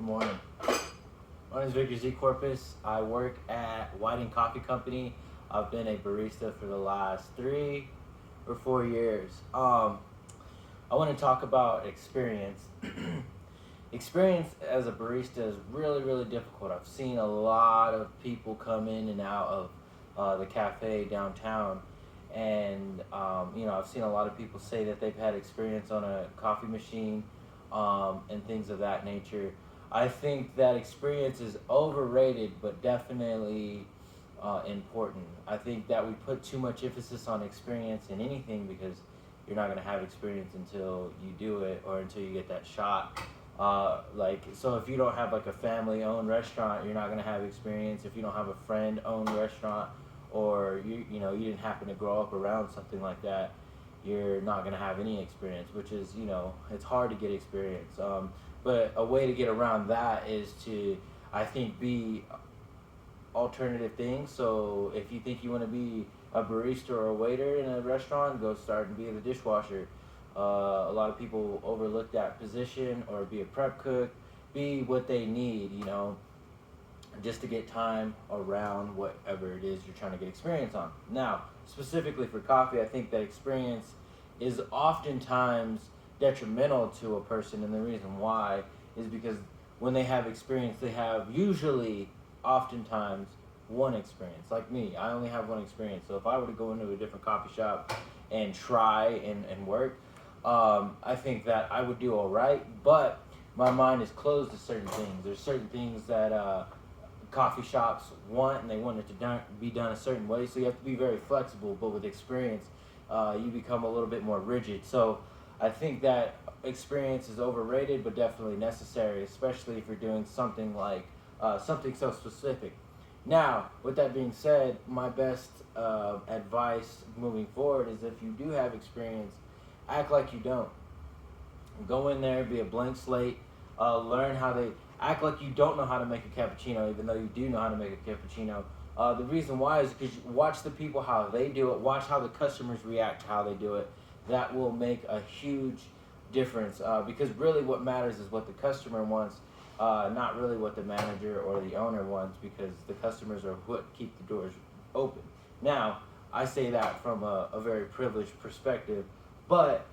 Good morning. My name is Victor Z. Corpus. I work at Whiting Coffee Company. I've been a barista for the last 3 or 4 years. I want to talk about experience. Experience as a barista is really, really difficult. I've seen a lot of people come in and out of the cafe downtown, and I've seen a lot of people say that they've had experience on a coffee machine and things of that nature. I think that experience is overrated, but definitely important. I think that we put too much emphasis on experience in anything because you're not going to have experience until you do it or until you get that shot. So if you don't have like a family-owned restaurant, you're not going to have experience. If you don't have a friend-owned restaurant, or you didn't happen to grow up around something like that, you're not going to have any experience, which is, it's hard to get experience. But a way to get around that is to, I think, be alternative things. So if you think you want to be a barista or a waiter in a restaurant, go start and be the dishwasher. A lot of people overlook that position, or be a prep cook, be what they need, just to get time around whatever it is you're trying to get experience on. Now, specifically for coffee, I think that experience is oftentimes detrimental to a person, and the reason why is because when they have experience, they have usually, oftentimes, one experience. Like me, I only have one experience. So if I were to go into a different coffee shop and try and work, I think that I would do all right, but my mind is closed to certain things. There's certain things that coffee shops want, and they want it to be done a certain way, so you have to be very flexible. But with experience, you become a little bit more rigid. So I think that experience is overrated, but definitely necessary, especially if you're doing something like something so specific. Now, with that being said, my best advice moving forward is, if you do have experience, act like you don't. Go in there, be a blank slate, learn how they act like you don't know how to make a cappuccino, even though you do know how to make a cappuccino. The reason why is because you watch the people how they do it, watch how the customers react to how they do it. That will make a huge difference, because really what matters is what the customer wants, not really what the manager or the owner wants, because the customers are what keep the doors open. Now, I say that from a very privileged perspective, but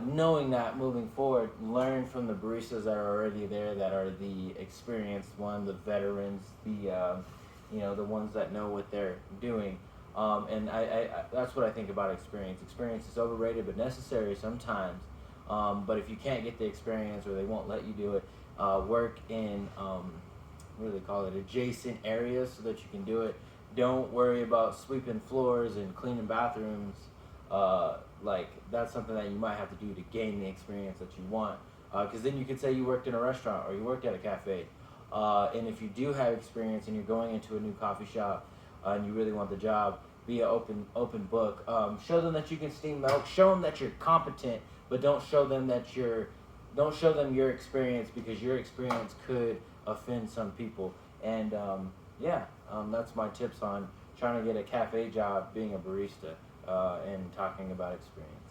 knowing that moving forward, learn from the baristas that are already there, that are the experienced one, the veterans, the ones that know what they're doing. And I that's what I think about experience. Experience is overrated but necessary sometimes. But if you can't get the experience, or they won't let you do it, work in what do they call it, adjacent areas, so that you can do it. Don't worry about sweeping floors and cleaning bathrooms. That's something that you might have to do to gain the experience that you want. Because then you could say you worked in a restaurant or you worked at a cafe. And if you do have experience and you're going into a new coffee shop and you really want the job, be an open book. Show them that you can steam milk. Show them that you're competent, but don't show them your experience, because your experience could offend some people. And that's my tips on trying to get a cafe job, being a barista, and talking about experience.